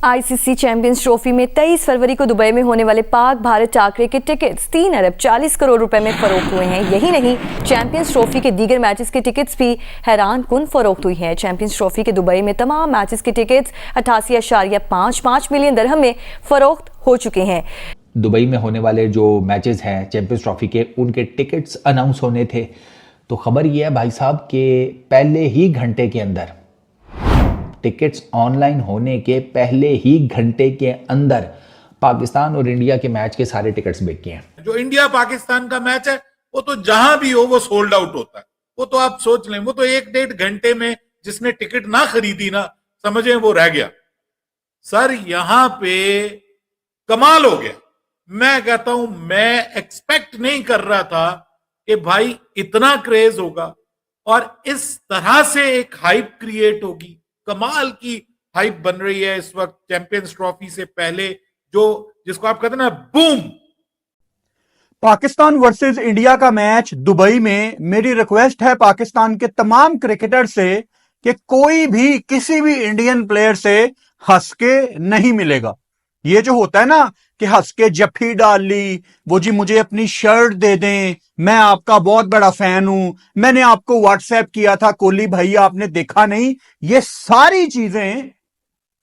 ICC champions trophy में 23 फरवरी को Dubai में होने वाले पाक भारत टाकरे के टिकट्स 3 अरब 40 करोड़ रुपए में फरोख्त हुए हैं। यही नहीं, चैंपियंस ट्रॉफी के दीगर मैचेस के टिकट्स भी हैरान कुन फरोख्त हुई हैं। चैंपियंस ट्रॉफी के दुबई में तमाम मैचेस के टिकट्स 88.55 मिलियन दिरहम में फरोख्त हो चुके हैं। दुबई में होने वाले जो मैचेस हैं चैंपियंस ट्रॉफी के, उनके टिकट्स अनाउंस होने थे, तो खबर ये है भाई साहब के पहले ही घंटे के अंदर, टिकट्स ऑनलाइन होने के पहले ही घंटे के अंदर पाकिस्तान और इंडिया के मैच के सारे टिकट्स बिक गए हैं। जो इंडिया पाकिस्तान का मैच है वो तो जहां भी हो वो सोल्ड आउट होता है। वो तो आप सोच लें, वो तो 1-1.5 घंटे में जिसने टिकट ना खरीदी ना, समझे वो रह गया। सर यहां पे कमाल हो गया। मैं कहता हूं, मैं एक्सपेक्ट नहीं कर रहा था कि भाई इतना क्रेज होगा और इस तरह से एक हाइप क्रिएट होगी। कमाल की हाइप बन रही है इस वक्त चैंपियंस ट्रॉफी से पहले, जो जिसको आप कहते हैं ना बूम। पाकिस्तान वर्सेस इंडिया का मैच दुबई में, मेरी रिक्वेस्ट है पाकिस्तान के तमाम क्रिकेटर से कि कोई भी किसी भी इंडियन प्लेयर से हंस के नहीं मिलेगा। ये जो होता है ना कि हंस के जफ्फी डाल ली, वो जी मुझे अपनी शर्ट दे दें, मैं आपका बहुत बड़ा फैन हूं, मैंने आपको व्हाट्सएप किया था कोहली भाई आपने देखा नहीं, ये सारी चीजें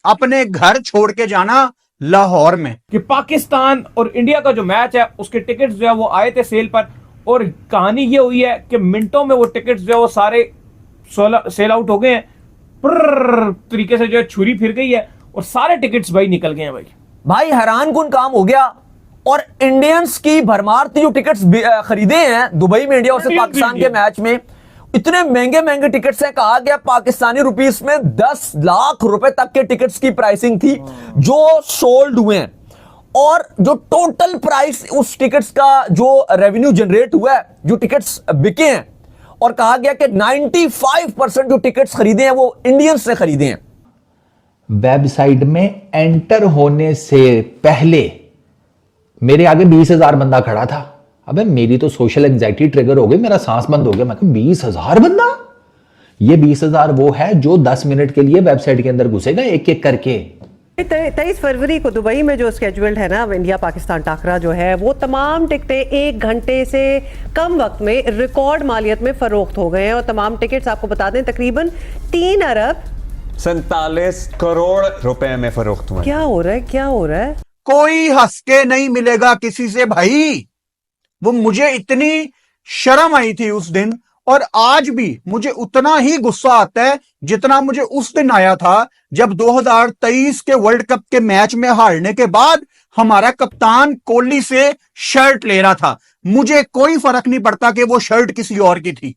अपने घर छोड़ के जाना लाहौर में। कि पाकिस्तान और इंडिया का जो मैच है उसके टिकट्स जो है वो आए थे सेल पर, और कहानी ये हुई है कि मिनटों में वो टिकट्स जो है वो सारे सेल आउट हो गए हैं। तरीके से जो है छुरी फिर गई है और सारे टिकट्स भाई निकल गए हैं। भाई हैरान कुन काम हो गया। और इंडियंस की भरमार थी जो टिकट्स खरीदे हैं दुबई में इंडिया और पाकिस्तान के मैच में। इतने महंगे महंगे टिकट्स हैं, कहा गया पाकिस्तानी रुपीस में 10 लाख रुपए तक के टिकट्स की प्राइसिंग थी जो सोल्ड हुए हैं। और जो टोटल प्राइस उस टिकट्स का जो रेवेन्यू जनरेट हुआ है, जो टिकट्स बिके हैं, और कहा गया कि 95% जो टिकट्स खरीदे हैं वो इंडियंस ने खरीदे हैं। वेबसाइट में एंटर होने से पहले मेरे आगे 20,000 बंदा खड़ा था। अबे मेरी तो सोशल एंजाइटी ट्रिगर हो गई, मेरा सांस बंद हो गया। मैं कहा 20,000 बंदा, ये 20,000 वो है जो 10 मिनट के लिए वेबसाइट के अंदर घुसेगा एक एक करके। 23 फरवरी को दुबई में जो स्केड्यूल्ड है ना इंडिया पाकिस्तान टाकरा जो है, वो तमाम टिकटें 1 घंटे से कम वक्त में रिकॉर्ड मालियत में फरोख्त हो गए हैं। और तमाम टिकट्स आपको बता दें तकरीबन 3 अरब 47 करोड़ रुपए में फरोख्त हुआ। क्या हो रहा है, क्या हो रहा है? कोई हंस के नहीं मिलेगा किसी से भाई। वो मुझे इतनी शर्म आई थी उस दिन, और आज भी मुझे उतना ही गुस्सा आता है जितना मुझे उस दिन आया था जब 2023 के वर्ल्ड कप के मैच में हारने के बाद हमारा कप्तान कोहली से शर्ट ले रहा था। मुझे कोई फर्क नहीं पड़ता कि वो शर्ट किसी और की थी।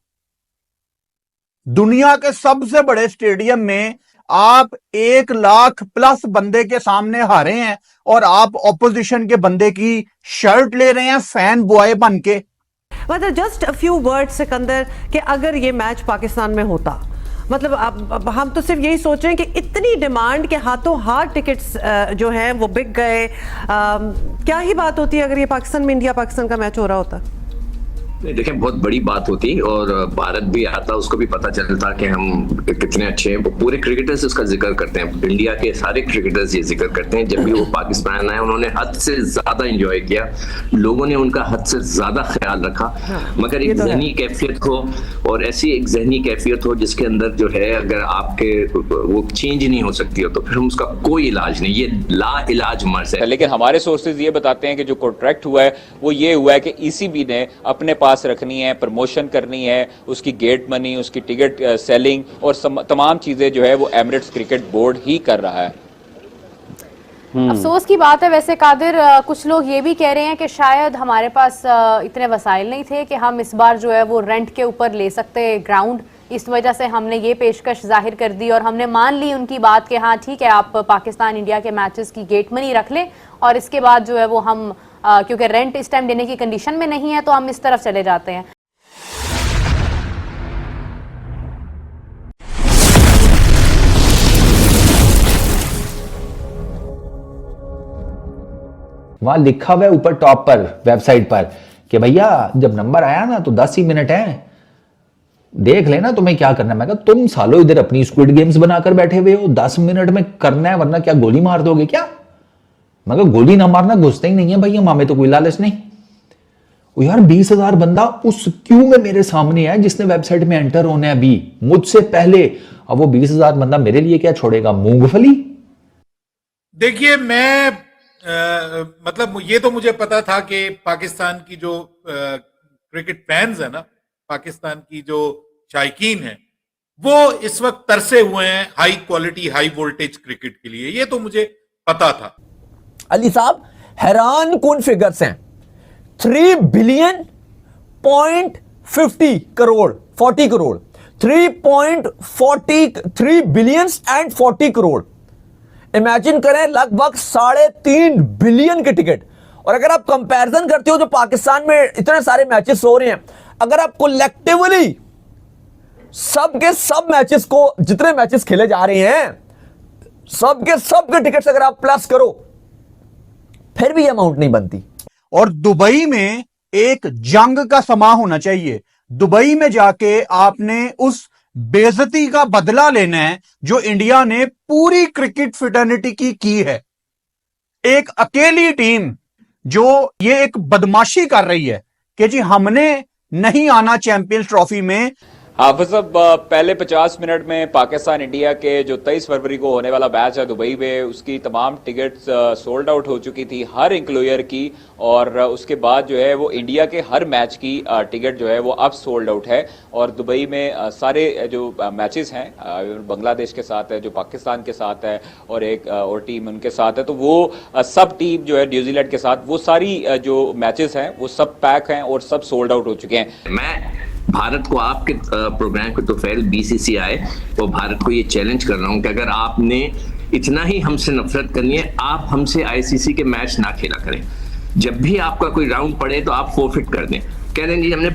दुनिया के सबसे बड़े स्टेडियम में आप 1 लाख प्लस बंदे के सामने हारे हैं और आप ऑपोजिशन के बंदे की शर्ट ले रहे हैं फैन बॉय बन के। मतलब just a few word Sikandar, कि अगर ये मैच पाकिस्तान में होता, मतलब अब हम तो सिर्फ यही सोच रहे हैं कि इतनी डिमांड के हाथों हाथ टिकट्स जो हैं वो बिक गए। क्या ही बात होती है अगर ये पाकिस्तान में इंडिया पाकिस्तान का मैच हो रहा होता? देखिए बहुत बड़ी बात होती, और भारत भी आता, उसको भी पता चलता कि हम कितने अच्छे हैं। पूरे क्रिकेटर्स इसका जिक्र करते हैं, इंडिया के सारे क्रिकेटर्स ये जिक्र करते हैं। जब भी वो पाकिस्तान आए उन्होंने हद से ज्यादा एंजॉय किया, लोगों ने उनका हद से ज्यादा ख्याल रखा। मगर एक जहनी कैफियत हो, और ऐसी एक जहनी कैफियत हो जिसके अंदर जो है अगर आपके वो चेंज नहीं हो सकती हो तो फिर उसका कोई इलाज नहीं, ये ला इलाज मर्ज है। लेकिन हमारे सोर्सेज ये बताते हैं कि जो कॉन्ट्रैक्ट हुआ है वो ये हुआ है कि ईसीबी ने अपने पास रखनी है, प्रमोशन करनी है, उसकी गेट मनी, उसकी टिकट सेलिंग और तमाम चीजें जो है वो एमिरेट्स क्रिकेट बोर्ड ही कर रहा है। अफसोस की बात है वैसे कादिर, कुछ लोग ये भी कह रहे हैं कि शायद हमारे पास इतने वसाइल नहीं थे कि हम इस बार जो है वो रेंट के ऊपर ले सकते ग्राउंड। इस वजह से हमने ये पेशकश जाहिर कर दी और हमने मान ली उनकी बात कि हाँ ठीक है, आप पाकिस्तान इंडिया के मैचेस की गेट मनी रख लें और इसके बाद जो है वो हम क्योंकि रेंट इस टाइम देने की कंडीशन में नहीं है तो हम इस तरफ चले जाते हैं। वहां लिखा हुआ है ऊपर टॉप पर वेबसाइट पर कि भैया जब नंबर आया ना तो 10 ही मिनट है, देख लेना तुम्हें क्या करना है। मैं कहा तुम सालों इधर अपनी स्क्विड गेम्स बनाकर बैठे हुए हो, 10 मिनट में करना है, वरना क्या गोली मार दोगे क्या? मैं कहा गोली ना मारना, घुसते ही नहीं है भैया, हमें तो कोई लालच नहीं। ओ यार 20,000 बंदा उस क्यू में मेरे सामने है जिसने वेबसाइट में एंटर होना है अभी मुझसे पहले। अब वो 20,000 बंदा मेरे लिए क्या छोड़ेगा, मूंगफली? देखिए मैं मतलब ये तो मुझे पता था कि पाकिस्तान की जो क्रिकेट फैंस है ना, पाकिस्तान की जो शायकीन है, वो इस वक्त तरसे हुए हैं high quality high voltage cricket के लिए, ये तो मुझे पता था। अली साहब हैरान कुन फिगर्स हैं, 3 billion point 50 crore 40 crore 3 billion and 40 crore. Imagine करें लगभग 3.5 बिलियन के टिकट। और अगर आप कंपैरिजन करते हो जो पाकिस्तान में इतने सारे मैचेस हो रहे हैं, अगर आप कलेक्टिवली सबके सब मैचेस को, जितने मैचेस खेले जा रहे हैं सबके टिकट्स अगर आप प्लस करो फिर भी अमाउंट नहीं बनती। और दुबई में एक जंग का समा होना चाहिए। दुबई में जाके आपने उस बेइज्जती का बदला लेना है जो इंडिया ने पूरी क्रिकेट फ्रेटर्निटी की है। एक अकेली टीम जो ये एक बदमाशी कर रही है कि जी हमने नहीं आना चैंपियंस ट्रॉफी में। हाफिज साहब, पहले 50 मिनट में पाकिस्तान इंडिया के जो 23 फरवरी को होने वाला मैच है दुबई में, उसकी तमाम टिकट्स सोल्ड आउट हो चुकी थी हर इंक्लूयर की। और उसके बाद जो है वो इंडिया के हर मैच की टिकट जो है वो अब सोल्ड आउट है। और दुबई में सारे जो मैचेस हैं, बांग्लादेश के साथ है, जो पाकिस्तान के साथ है, और एक और टीम उनके साथ है, तो वो सब टीम जो है न्यूजीलैंड के साथ, वो सारी जो मैचेस हैं वो सब पैक हैं और सब सोल्ड आउट हो चुके हैं। मैं भारत को आपके प्रोग्राम के तोफैल BCCI और भारत को ये चैलेंज कर रहा हूं कि अगर आपने इतना ही हमसे नफरत करनी है, आप हमसे ICC के मैच ना खेला करें। जब भी आपका कोई राउंड पड़े तो आप फोरफिट कर दें, कह दें जी हमने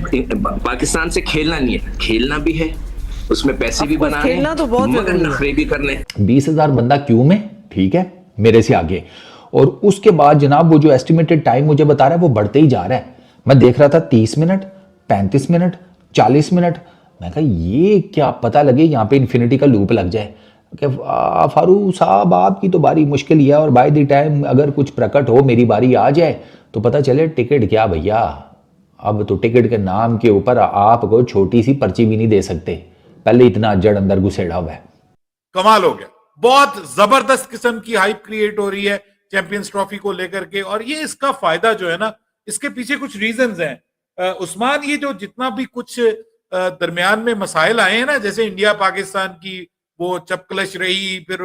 पाकिस्तान से खेलना नहीं है। खेलना भी है, उसमें पैसे भी बनाने हैं, तो बहुत मगर नखरे भी करने। 20,000 बंदा क्यू में, ठीक है, मेरे से आगे। और उसके बाद जनाब वो जो एस्टिमेटेड टाइम मुझे बता रहा है वो बढ़ते ही जा रहा है। मैं देख रहा था 30 मिनट, 35 मिनट, 40 मिनट। मैं कहा ये क्या पता लगे यहाँ पे इन्फिनिटी का लूप लग जाए कि फारूक साहब आपकी तो बारी मुश्किल ही है, और बाय द टाइम अगर कुछ प्रकट हो मेरी बारी आ जाए तो पता चले टिकट क्या भैया, अब तो टिकट के नाम के ऊपर आपको छोटी सी पर्ची भी नहीं दे सकते, पहले इतना जड़ अंदर घुसेड़ा हुआ है। कमाल हो गया, बहुत जबरदस्त किस्म की हाइप क्रिएट हो रही है चैंपियंस ट्रॉफी को लेकर के। और ये इसका फायदा जो है ना, इसके पीछे कुछ रीजंस हैं उस्मान। ये जो जितना भी कुछ दरमियान में मसाइल आए हैं ना, जैसे इंडिया पाकिस्तान की वो चपकलश रही, फिर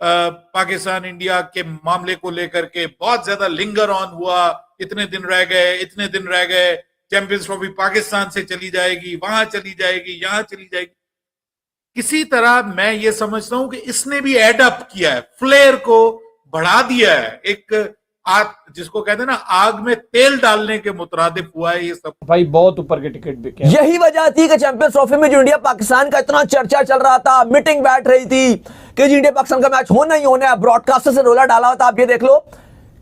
पाकिस्तान इंडिया के मामले को लेकर के बहुत ज्यादा लिंगर ऑन हुआ, इतने दिन रह गए, चैंपियंस ट्रॉफी पाकिस्तान से चली जाएगी, वहां चली जाएगी, यहां चली जाएगी। किसी तरह मैं ये समझता हूं कि इसने भी एडअप किया है, फ्लेयर को बढ़ा दिया है, एक आग जिसको कहते हैं ना आग में तेल डालने के मुतरादिफ हुआ है ये सब। भाई बहुत ऊपर के टिकट बिके। यही वजह थी कि चैंपियंस ट्रॉफी में जो इंडिया पाकिस्तान का इतना चर्चा चल रहा था, मीटिंग बैठ रही थी कि जी इंडिया पाकिस्तान का मैच होना ही होना है, ब्रॉडकास्टर से रोला डाला हुआ था। आप ये देख लो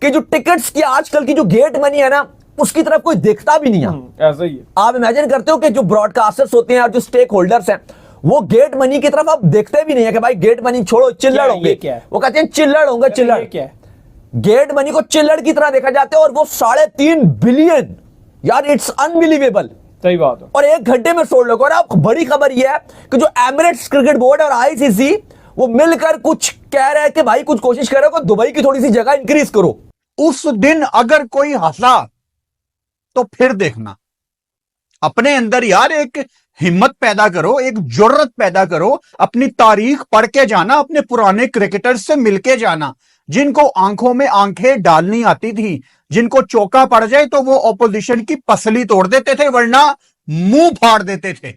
कि जो टिकट्स की आजकल की जो गेट मनी है ना, उसकी तरफ कोई देखता भी नहीं है। ऐसा ही है। आप इमेजिन करते हो कि जो ब्रॉडकास्टर्स होते हैं और जो स्टेक होल्डर्स हैं, वो गेट मनी की तरफ आप देखते भी नहीं है कि भाई गेट मनी छोड़ो, चिल्लड़ होंगे। वो कहते हैं चिल्लड़ होंगे, चिल्लड़। क्या है? गेट मनी को चिल्लड़ की तरह देखा जाता है, और वो 3.5 बिलियन, यार इट्स अनबिलीवेबल। सही बात है। और 1 घंटे में सोल्ड आउट। और अब बड़ी खबर यह है कि जो एमिरेट्स क्रिकेट बोर्ड और ICC वो मिलकर कुछ कह रहे हैं कि भाई कुछ कोशिश कर रहे हो कि दुबई की थोड़ी सी जगह इंक्रीज करो। उस दिन अगर कोई हंसा तो फिर देखना। अपने अंदर यार एक हिम्मत पैदा करो, एक जुर्रत पैदा करो, अपनी तारीख पढ़ के जाना, अपने पुराने क्रिकेटर्स से मिलके जाना, जिनको आंखों में आंखें डालनी आती थी, जिनको चौका पड़ जाए तो वो ऑपोजिशन की पसली तोड़ देते थे, वरना मुंह फाड़ देते थे।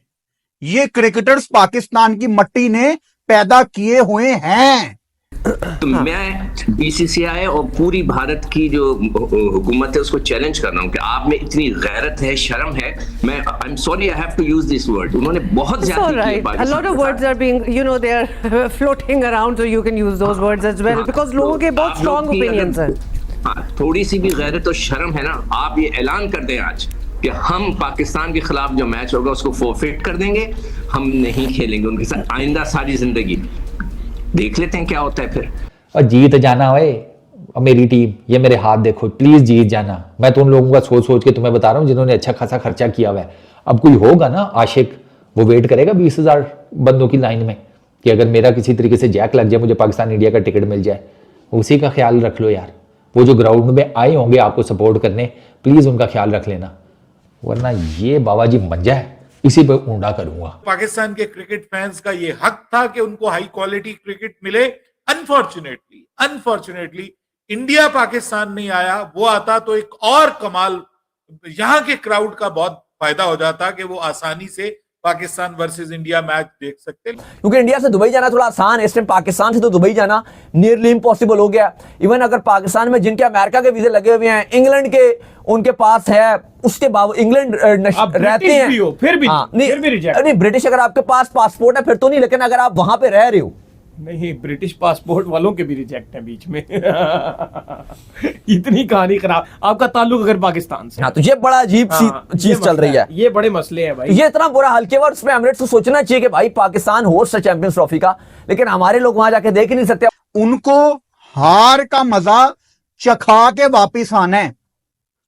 ये क्रिकेटर्स पाकिस्तान की मट्टी ने पैदा किए हुए हैं। तो मैं BCCI और पूरी भारत की जो हुकूमत है उसको चैलेंज कर रहा हूँ कि आप में इतनी गैरत है, शर्म है। मैं I am sorry I have to use this word. उन्होंने बहुत ज्यादा किया। A lot of words are being, you know, they are floating around, so you can use those words as well, because लोगों के बहुत strong opinions हैं। हाँ, थोड़ी सी भी गैरत और शर्म है ना, आप ये ऐलान कर दें आज कि हम पाकिस्तान के खिलाफ जो मैच होगा उसको फोरफिट कर देंगे, हम नहीं खेलेंगे उनके साथ आइंदा सारी जिंदगी। देख लेते हैं क्या होता है फिर। और जीत जाना ओए, और मेरी टीम, ये मेरे हाथ देखो, प्लीज जीत जाना। मैं तो उन लोगों का सोच सोच के तुम्हें बता रहा हूँ जिन्होंने अच्छा खासा खर्चा किया हुआ है। अब कोई होगा ना आशिक, वो वेट करेगा 20,000 बंदों की लाइन में कि अगर मेरा किसी तरीके से जैक लग जाए, मुझे पाकिस्तान इंडिया का टिकट मिल जाए। उसी का ख्याल रख लो यार। वो जो ग्राउंड में आए होंगे आपको सपोर्ट करने, प्लीज उनका ख्याल रख लेना, वरना ये बाबा जी मंजा है, इसी पे ऊंडा करूंगा। पाकिस्तान के क्रिकेट फैंस का ये हक था कि उनको हाई क्वालिटी क्रिकेट मिले। अनफॉर्चुनेटली इंडिया पाकिस्तान नहीं आया। वो आता तो एक और कमाल, यहां के क्राउड का बहुत फायदा हो जाता कि वो आसानी से पाकिस्तान वर्सेस इंडिया मैच देख सकते। क्योंकि इंडिया से दुबई जाना थोड़ा आसान है, इस टाइम पाकिस्तान से तो दुबई जाना नियरली इम्पॉसिबल हो गया। इवन अगर पाकिस्तान में जिनके अमेरिका के वीजे लगे हुए हैं, इंग्लैंड के उनके पास है, उसके बावजूद इंग्लैंड रहते हैं भी हो, फिर भी नहीं ब्रिटिश अगर आपके पास पासपोर्ट है फिर तो नहीं, लेकिन अगर आप वहां पे रह रहे हो, नहीं, ब्रिटिश पासपोर्ट वालों के भी रिजेक्ट है बीच में। इतनी कहानी खराब। आपका ताल्लुक अगर पाकिस्तान से, हाँ, तो ये बड़ा अजीब सी चीज चल रही है। ये बड़े मसले हैं भाई। ये इतना बुरा हाल किया, उसमें एमिरेट्स को सोचना चाहिए कि भाई पाकिस्तान होस्ट है चैंपियंस ट्रॉफी का, लेकिन हमारे लोग वहां जाके देख ही नहीं सकते। उनको हार का मजा चखा के वापिस आना है।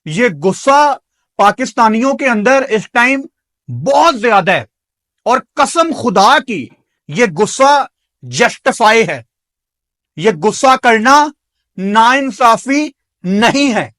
ये गुस्सा पाकिस्तानियों के अंदर इस टाइम बहुत ज्यादा है, और कसम खुदा की ये गुस्सा जस्टिफाई है। ये गुस्सा करना नाइंसाफी नहीं है।